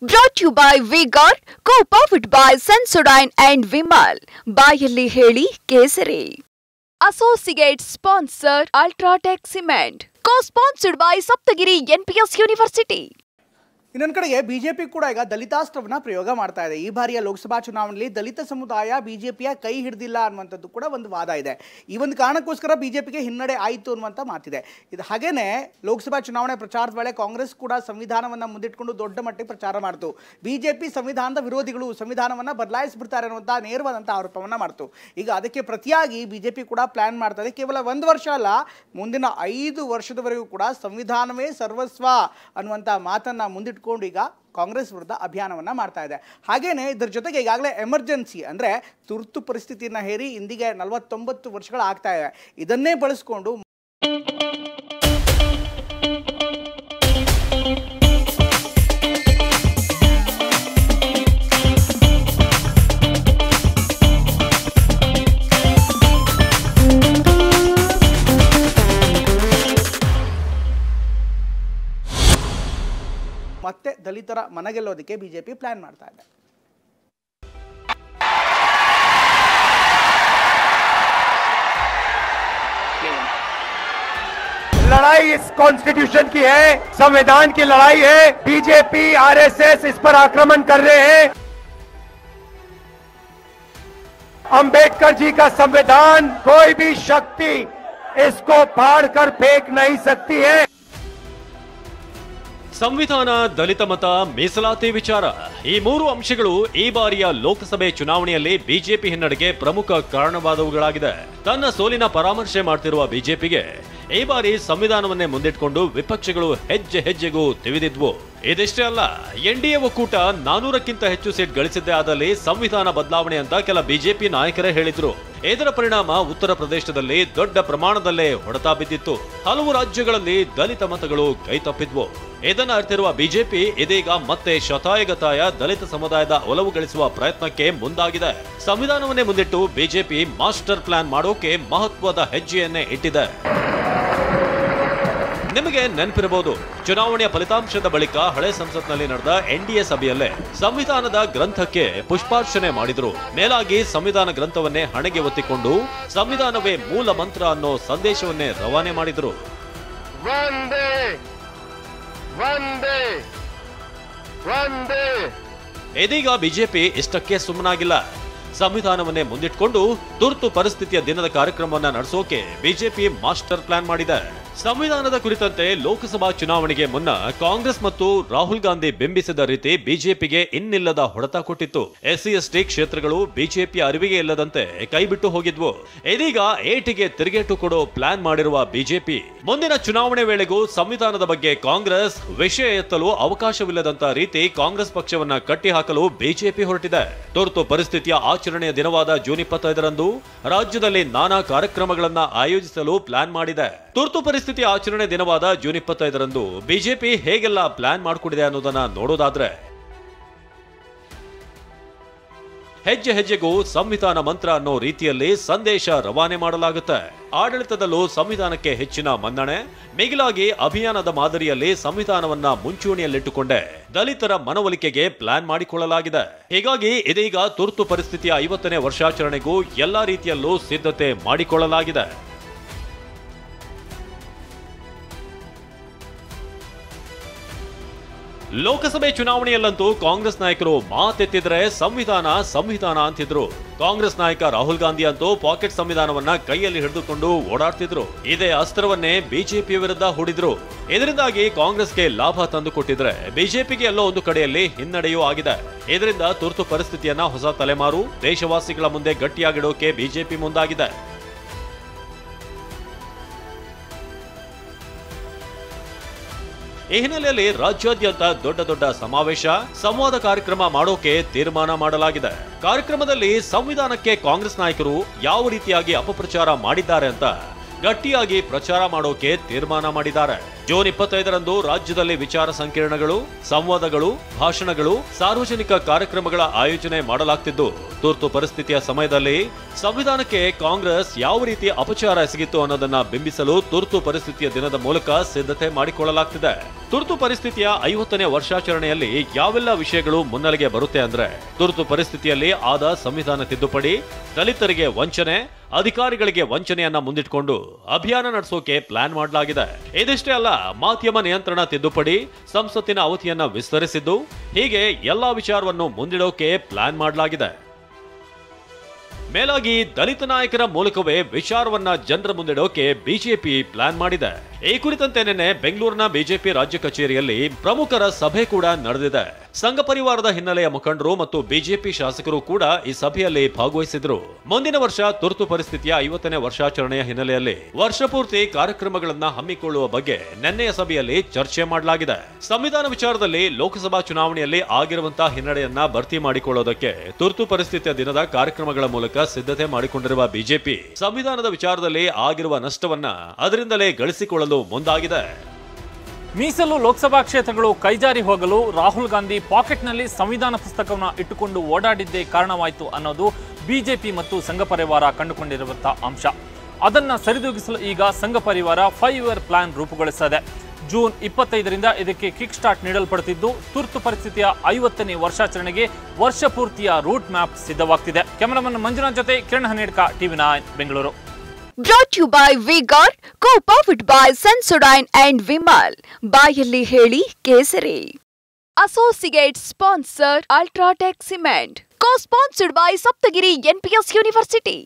Brought to you by V-Guard, co-powered by Sensodyne and Vimal. ಬಾಯಲ್ಲಿ ಹೇಳಿ ಕೇಸರಿ. Associate sponsor Ultratech Cement. Co-sponsored by Saptagiri NPS University. ಇನ್ನೊಂದು ಕಡೆಗೆ BJP ಕೂಡ ಈಗ ದಲಿತಾಸ್ತ್ರವನ್ನ ಪ್ರಯೋಗ ಮಾಡ್ತಾ ಇದೆ. ಈ ಬಾರಿಯ ಲೋಕಸಭಾ ಚುನಾವಣೆಯಲ್ಲಿ ದಲಿತ ಸಮುದಾಯ ಬಿಜೆಪಿಯ ಕೈ ಹಿಡಿದಿಲ್ಲ ಅನ್ನುವಂಥದ್ದು ಕೂಡ ಒಂದು ವಾದ ಇದೆ. ಈ ಒಂದು ಕಾರಣಕ್ಕೋಸ್ಕರ ಬಿಜೆಪಿಗೆ ಹಿನ್ನಡೆ ಆಯಿತು ಅನ್ನುವಂಥ ಮಾತಿದೆ. ಇದು ಹಾಗೇನೆ ಲೋಕಸಭಾ ಚುನಾವಣೆ ಪ್ರಚಾರದ ವೇಳೆ ಕಾಂಗ್ರೆಸ್ ಕೂಡ ಸಂವಿಧಾನವನ್ನು ಮುಂದಿಟ್ಕೊಂಡು ದೊಡ್ಡ ಮಟ್ಟಿಗೆ ಪ್ರಚಾರ ಮಾಡ್ತು. ಬಿಜೆಪಿ ಸಂವಿಧಾನದ ವಿರೋಧಿಗಳು, ಸಂವಿಧಾನವನ್ನು ಬದಲಾಯಿಸಿಬಿಡ್ತಾರೆ ಅನ್ನುವಂಥ ನೇರವಾದಂಥ ಆರೋಪವನ್ನು ಮಾಡ್ತು. ಈಗ ಅದಕ್ಕೆ ಪ್ರತಿಯಾಗಿ ಬಿಜೆಪಿ ಕೂಡ ಪ್ಲಾನ್ ಮಾಡ್ತಾ ಇದೆ. ಕೇವಲ ಒಂದು ವರ್ಷ ಅಲ್ಲ, ಮುಂದಿನ 5 ವರ್ಷದವರೆಗೂ ಕೂಡ ಸಂವಿಧಾನವೇ ಸರ್ವಸ್ವ ಅನ್ನುವಂಥ ಮಾತನ್ನು ಮುಂದಿಟ್ಟು ಈಗ ಕಾಂಗ್ರೆಸ್ ವಿರುದ್ಧ ಅಭಿಯಾನವನ್ನ ಮಾಡ್ತಾ ಇದೆ. ಹಾಗೇನೆ ಇದರ ಜೊತೆಗೆ ಈಗಾಗಲೇ ಎಮರ್ಜೆನ್ಸಿ ಅಂದ್ರೆ ತುರ್ತು ಪರಿಸ್ಥಿತಿಯನ್ನ ಹೇರಿ ಇಂದಿಗೆ 49 ವರ್ಷಗಳು ಆಗ್ತಾ ಇವೆ. ಇದನ್ನೇ ಬಳಸಿಕೊಂಡು ಮತ್ತೆ ದಲಿತರ ಮನಗೆಲ್ಲೋದಕ್ಕೆ ಬಿಜೆಪಿ ಪ್ಲಾನ್ ಮಾಡ್ತಾ ಇದೆ. लड़ाई इस कॉन्स्टिट्यूशन की है, संविधान की लड़ाई है. बीजेपी आरएसएस इस पर आक्रमण कर रहे हैं. अंबेडकर जी का संविधान कोई भी शक्ति इसको फाड़ कर फेंक नहीं सकती है. ಸಂವಿಧಾನ, ದಲಿತ ಮತ, ಮೀಸಲಾತಿ ವಿಚಾರ ಈ 3 ಅಂಶಗಳು ಈ ಬಾರಿಯ ಲೋಕಸಭೆ ಚುನಾವಣೆಯಲ್ಲಿ ಬಿಜೆಪಿ ಹಿನ್ನಡೆಗೆ ಪ್ರಮುಖ ಕಾರಣವಾದವುಗಳಾಗಿದೆ. ತನ್ನ ಸೋಲಿನ ಪರಾಮರ್ಶೆ ಮಾಡ್ತಿರುವ ಬಿಜೆಪಿಗೆ ಈ ಬಾರಿ ಸಂವಿಧಾನವನ್ನೇ ಮುಂದಿಟ್ಕೊಂಡು ವಿಪಕ್ಷಗಳು ಹೆಜ್ಜೆ ಹೆಜ್ಜೆಗೂ ತಿವಿದಿದ್ವು. ಇದಿಷ್ಟೇ ಅಲ್ಲ, ಎನ್ಡಿಎ ಒಕ್ಕೂಟ 400ಕ್ಕಿಂತ ಹೆಚ್ಚು ಸೀಟ್ ಗಳಿಸಿದ್ದೇ ಆದಲ್ಲಿ ಸಂವಿಧಾನ ಬದಲಾವಣೆ ಅಂತ ಕೆಲ ಬಿಜೆಪಿ ನಾಯಕರೇ ಹೇಳಿದ್ರು. ಇದರ ಪರಿಣಾಮ ಉತ್ತರ ಪ್ರದೇಶದಲ್ಲಿ ದೊಡ್ಡ ಪ್ರಮಾಣದಲ್ಲೇ ಹೊಡೆತ ಬಿದ್ದಿತ್ತು. ಹಲವು ರಾಜ್ಯಗಳಲ್ಲಿ ದಲಿತ ಮತಗಳು ಕೈತಪ್ಪಿದ್ವು. ಇದನ್ನ ಅರ್ಥಿರುವ ಬಿಜೆಪಿ ಇದೀಗ ಮತ್ತೆ ಶತಾಯಗತಾಯ ದಲಿತ ಸಮುದಾಯದ ಒಲವು ಗಳಿಸುವ ಪ್ರಯತ್ನಕ್ಕೆ ಮುಂದಾಗಿದೆ. ಸಂವಿಧಾನವನ್ನೇ ಮುಂದಿಟ್ಟು ಬಿಜೆಪಿ ಮಾಸ್ಟರ್ ಪ್ಲಾನ್ ಮಾಡೋಕೆ ಮಹತ್ವದ ಹೆಜ್ಜೆಯನ್ನೇ ಇಟ್ಟಿದೆ. ನಿಮಗೆ ನೆನಪಿರಬಹುದು, ಚುನಾವಣೆಯ ಫಲಿತಾಂಶದ ಬಳಿಕ ಹಳೆ ಸಂಸತ್ನಲ್ಲಿ ನಡೆದ ಎನ್ಡಿಎ ಸಭೆಯಲ್ಲೇ ಸಂವಿಧಾನದ ಗ್ರಂಥಕ್ಕೆ ಪುಷ್ಪಾರ್ಚನೆ ಮಾಡಿದ್ರು. ಮೇಲಾಗಿ ಸಂವಿಧಾನ ಗ್ರಂಥವನ್ನೇ ಹಣೆಗೆ ಒತ್ತಿಕೊಂಡು ಸಂವಿಧಾನವೇ ಮೂಲ ಮಂತ್ರ ಅನ್ನೋ ಸಂದೇಶವನ್ನೇ ರವಾನೆ ಮಾಡಿದ್ರು. ಇದೀಗ ಬಿಜೆಪಿ ಇಷ್ಟಕ್ಕೆ ಸುಮ್ಮನಾಗಿಲ್ಲ. ಸಂವಿಧಾನವನ್ನೇ ಮುಂದಿಟ್ಕೊಂಡು ತುರ್ತು ಪರಿಸ್ಥಿತಿಯ ದಿನದ ಕಾರ್ಯಕ್ರಮವನ್ನ ನಡೆಸೋಕೆ ಬಿಜೆಪಿ ಮಾಸ್ಟರ್ ಪ್ಲಾನ್ ಮಾಡಿದೆ. ಸಂವಿಧಾನದ ಕುರಿತಂತೆ ಲೋಕಸಭಾ ಚುನಾವಣೆಗೆ ಮುನ್ನ ಕಾಂಗ್ರೆಸ್ ಮತ್ತು ರಾಹುಲ್ ಗಾಂಧಿ ಬಿಂಬಿಸಿದ ರೀತಿ ಬಿಜೆಪಿಗೆ ಇನ್ನಿಲ್ಲದ ಹೊಡೆತ ಕೊಟ್ಟಿತ್ತು. ಎಸ್ಸಿ ಎಸ್ಟಿ ಕ್ಷೇತ್ರಗಳು ಬಿಜೆಪಿ ಅರಿವಿಗೆ ಇಲ್ಲದಂತೆ ಕೈಬಿಟ್ಟು ಹೋಗಿದ್ವು. ಇದೀಗ ಏಟಿಗೆ ತಿರುಗೇಟು ಕೊಡೋ ಪ್ಲಾನ್ ಮಾಡಿರುವ ಬಿಜೆಪಿ ಮುಂದಿನ ಚುನಾವಣೆ ವೇಳೆಗೂ ಸಂವಿಧಾನದ ಬಗ್ಗೆ ಕಾಂಗ್ರೆಸ್ ವಿಷಯ ಎತ್ತಲು ಅವಕಾಶವಿಲ್ಲದಂತ ರೀತಿ ಕಾಂಗ್ರೆಸ್ ಪಕ್ಷವನ್ನ ಕಟ್ಟಿಹಾಕಲು ಬಿಜೆಪಿ ಹೊರಟಿದೆ. ತುರ್ತು ಪರಿಸ್ಥಿತಿಯ ಆಚರಣೆಯ ದಿನವಾದ ಜೂನ್ 25ರಂದು ರಾಜ್ಯದಲ್ಲಿ ನಾನಾ ಕಾರ್ಯಕ್ರಮಗಳನ್ನ ಆಯೋಜಿಸಲು ಪ್ಲಾನ್ ಮಾಡಿದೆ. ತುರ್ತು ಪರಿಸ್ಥಿತಿ ಆಚರಣೆ ದಿನವಾದ ಜೂನ್ 25ರಂದು ಬಿಜೆಪಿ ಹೇಗೆಲ್ಲ ಪ್ಲಾನ್ ಮಾಡಿಕೊಂಡಿದೆ ಅನ್ನೋದನ್ನ ನೋಡೋದಾದ್ರೆ, ಹೆಜ್ಜೆ ಹೆಜ್ಜೆಗೂ ಸಂವಿಧಾನ ಮಂತ್ರ ಅನ್ನೋ ರೀತಿಯಲ್ಲಿ ಸಂದೇಶ ರವಾನೆ ಮಾಡಲಾಗುತ್ತೆ. ಆಡಳಿತದಲ್ಲೂ ಸಂವಿಧಾನಕ್ಕೆ ಹೆಚ್ಚಿನ ಮನ್ನಣೆ, ಮಿಗಿಲಾಗಿ ಅಭಿಯಾನದ ಮಾದರಿಯಲ್ಲಿ ಸಂವಿಧಾನವನ್ನ ಮುಂಚೂಣಿಯಲ್ಲಿಟ್ಟುಕೊಂಡೇ ದಲಿತರ ಮನವೊಲಿಕೆಗೆ ಪ್ಲಾನ್ ಮಾಡಿಕೊಳ್ಳಲಾಗಿದೆ. ಹೀಗಾಗಿ ಇದೀಗ ತುರ್ತು ಪರಿಸ್ಥಿತಿಯ 50ನೇ ವರ್ಷಾಚರಣೆಗೂ ಎಲ್ಲಾ ರೀತಿಯಲ್ಲೂ ಸಿದ್ಧತೆ ಮಾಡಿಕೊಳ್ಳಲಾಗಿದೆ. ಲೋಕಸಭೆ ಚುನಾವಣೆಯಲ್ಲಂತೂ ಕಾಂಗ್ರೆಸ್ ನಾಯಕರು ಮಾತೆತ್ತಿದ್ರೆ ಸಂವಿಧಾನ ಅಂತಿದ್ರು. ಕಾಂಗ್ರೆಸ್ ನಾಯಕ ರಾಹುಲ್ ಗಾಂಧಿ ಅಂತೂ ಪಾಕೆಟ್ ಸಂವಿಧಾನವನ್ನ ಕೈಯಲ್ಲಿ ಹಿಡಿದುಕೊಂಡು ಓಡಾಡ್ತಿದ್ರು. ಇದೇ ಅಸ್ತ್ರವನ್ನೇ ಬಿಜೆಪಿ ವಿರುದ್ಧ ಹೂಡಿದ್ರು. ಇದರಿಂದಾಗಿ ಕಾಂಗ್ರೆಸ್ಗೆ ಲಾಭ ತಂದುಕೊಟ್ಟಿದ್ರೆ ಬಿಜೆಪಿಗೆ ಎಲ್ಲೋ ಒಂದು ಕಡೆಯಲ್ಲಿ ಹಿನ್ನಡೆಯೂ ಆಗಿದೆ. ಇದರಿಂದ ತುರ್ತು ಪರಿಸ್ಥಿತಿಯನ್ನ ಹೊಸ ತಲೆಮಾರು ದೇಶವಾಸಿಗಳ ಮುಂದೆ ಗಟ್ಟಿಯಾಗಿಡೋಕೆ ಬಿಜೆಪಿ ಮುಂದಾಗಿದೆ. ಈ ಹಿನ್ನೆಲೆಯಲ್ಲಿ ರಾಜ್ಯಾದ್ಯಂತ ದೊಡ್ಡ ಸಮಾವೇಶ, ಸಂವಾದ ಕಾರ್ಯಕ್ರಮ ಮಾಡೋಕೆ ತೀರ್ಮಾನ ಮಾಡಲಾಗಿದೆ. ಕಾರ್ಯಕ್ರಮದಲ್ಲಿ ಸಂವಿಧಾನಕ್ಕೆ ಕಾಂಗ್ರೆಸ್ ನಾಯಕರು ಯಾವ ರೀತಿಯಾಗಿ ಅಪಪ್ರಚಾರ ಮಾಡಿದ್ದಾರೆ ಅಂತ ಗಟ್ಟಿಯಾಗಿ ಪ್ರಚಾರ ಮಾಡೋಕೆ ತೀರ್ಮಾನ ಮಾಡಿದ್ದಾರೆ. ಜೂನ್ 25ರಂದು ರಾಜ್ಯದಲ್ಲಿ ವಿಚಾರ ಸಂಕಿರಣಗಳು, ಸಂವಾದಗಳು, ಭಾಷಣಗಳು, ಸಾರ್ವಜನಿಕ ಕಾರ್ಯಕ್ರಮಗಳ ಆಯೋಜನೆ ಮಾಡಲಾಗ್ತಿದ್ದು, ತುರ್ತು ಪರಿಸ್ಥಿತಿಯ ಸಮಯದಲ್ಲಿ ಸಂವಿಧಾನಕ್ಕೆ ಕಾಂಗ್ರೆಸ್ ಯಾವ ರೀತಿ ಅಪಚಾರ ಎಸಗಿತ್ತು ಅನ್ನೋದನ್ನ ಬಿಂಬಿಸಲು ತುರ್ತು ಪರಿಸ್ಥಿತಿಯ ದಿನದ ಮೂಲಕ ಸಿದ್ಧತೆ ಮಾಡಿಕೊಳ್ಳಲಾಗ್ತಿದೆ. ತುರ್ತು ಪರಿಸ್ಥಿತಿಯ 50ನೇ ವರ್ಷಾಚರಣೆಯಲ್ಲಿ ಯಾವೆಲ್ಲ ವಿಷಯಗಳು ಮುನ್ನೆಲೆಗೆ ಬರುತ್ತೆ ಅಂದ್ರೆ, ತುರ್ತು ಪರಿಸ್ಥಿತಿಯಲ್ಲಿ ಆದ ಸಂವಿಧಾನ ತಿದ್ದುಪಡಿ, ದಲಿತರಿಗೆ ವಂಚನೆ, ಅಧಿಕಾರಿಗಳಿಗೆ ವಂಚನೆಯನ್ನ ಮುಂದಿಟ್ಕೊಂಡು ಅಭಿಯಾನ ನಡೆಸೋಕೆ ಪ್ಲಾನ್ ಮಾಡಲಾಗಿದೆ. ಇದಿಷ್ಟೇ ಅಲ್ಲ, ಮಾಧ್ಯಮ ನಿಯಂತ್ರಣ ತಿದ್ದುಪಡಿ, ಸಂಸತ್ತಿನ ಅವಧಿಯನ್ನ ವಿಸ್ತರಿಸಿದ್ದು, ಹೀಗೆ ಎಲ್ಲಾ ವಿಚಾರವನ್ನು ಮುಂದಿಡೋಕೆ ಪ್ಲಾನ್ ಮಾಡಲಾಗಿದೆ. ಮೇಲಾಗಿ ದಲಿತ ನಾಯಕರ ಮೂಲಕವೇ ವಿಚಾರವನ್ನ ಜನರ ಮುಂದಿಡೋಕೆ ಬಿಜೆಪಿ ಪ್ಲಾನ್ ಮಾಡಿದೆ. ಈ ಕುರಿತಂತೆ ನಿನ್ನೆ ಬೆಂಗಳೂರಿನ ಬಿಜೆಪಿ ರಾಜ್ಯ ಕಚೇರಿಯಲ್ಲಿ ಪ್ರಮುಖರ ಸಭೆ ಕೂಡ ನಡೆದಿದೆ. ಸಂಘ ಪರಿವಾರದ ಹಿನ್ನೆಲೆಯ ಮುಖಂಡರು ಮತ್ತು ಬಿಜೆಪಿ ಶಾಸಕರು ಕೂಡ ಈ ಸಭೆಯಲ್ಲಿ ಭಾಗವಹಿಸಿದ್ರು. ಮುಂದಿನ ವರ್ಷ ತುರ್ತು ಪರಿಸ್ಥಿತಿಯ 50ನೇ ವರ್ಷಾಚರಣೆಯ ಹಿನ್ನೆಲೆಯಲ್ಲಿ ವರ್ಷಪೂರ್ತಿ ಕಾರ್ಯಕ್ರಮಗಳನ್ನ ಹಮ್ಮಿಕೊಳ್ಳುವ ಬಗ್ಗೆ ನಿನ್ನೆಯ ಸಭೆಯಲ್ಲಿ ಚರ್ಚೆ ಮಾಡಲಾಗಿದೆ. ಸಂವಿಧಾನ ವಿಚಾರದಲ್ಲಿ ಲೋಕಸಭಾ ಚುನಾವಣೆಯಲ್ಲಿ ಆಗಿರುವಂತಹ ಹಿನ್ನಡೆಯನ್ನ ಭರ್ತಿ ಮಾಡಿಕೊಳ್ಳೋದಕ್ಕೆ ತುರ್ತು ಪರಿಸ್ಥಿತಿಯ ದಿನದ ಕಾರ್ಯಕ್ರಮಗಳ ಮೂಲಕ ಸಿದ್ಧತೆ ಮಾಡಿಕೊಂಡಿರುವ ಬಿಜೆಪಿ ಸಂವಿಧಾನದ ವಿಚಾರದಲ್ಲಿ ಆಗಿರುವ ನಷ್ಟವನ್ನ ಅದರಿಂದಲೇ ಗಳಿಸಿಕೊಳ್ಳಲು ಮುಂದಾಗಿದೆ. ಮೀಸಲು ಲೋಕಸಭಾ ಕ್ಷೇತ್ರಗಳು ಕೈಜಾರಿ ಹೋಗಲು ರಾಹುಲ್ ಗಾಂಧಿ ಪಾಕೆಟ್ನಲ್ಲಿ ಸಂವಿಧಾನ ಪುಸ್ತಕವನ್ನು ಇಟ್ಟುಕೊಂಡು ಓಡಾಡಿದ್ದೇ ಕಾರಣವಾಯಿತು ಅನ್ನೋದು ಬಿಜೆಪಿ ಮತ್ತು ಸಂಘ ಪರಿವಾರ ಕಂಡುಕೊಂಡಿರುವಂತಹ ಅಂಶ. ಅದನ್ನ ಸರಿದೂಗಿಸಲು ಈಗ ಸಂಘ ಪರಿವಾರ 5 ಇಯರ್ ಪ್ಲಾನ್ ರೂಪುಗೊಳಿಸಿದೆ. ಜೂನ್ 25ರಿಂದ ಇದಕ್ಕೆ ಕಿಕ್ ಸ್ಟಾರ್ಟ್ ನೀಡಲ್ಪಡುತ್ತಿದ್ದು, ತುರ್ತು ಪರಿಸ್ಥಿತಿಯ 50ನೇ ವರ್ಷಾಚರಣೆಗೆ ವರ್ಷ ಪೂರ್ತಿಯ ರೂಟ್ ಮ್ಯಾಪ್ ಸಿದ್ಧವಾಗ್ತಿದೆ. ಕ್ಯಾಮರಾಮನ್ ಮಂಜುನಾಥ್ ಜೊತೆ Kiran ಹನೇಡ್ಕ, TV9 Bengaluru. Brought to you by Vigor, co-powered by Sensodyne and Vimal. ಬಾಯಲ್ಲಿ ಹೇಳಿ ಕೇಸರಿ. Associate sponsor Ultratech Cement. Co-sponsored by Saptagiri NPS University.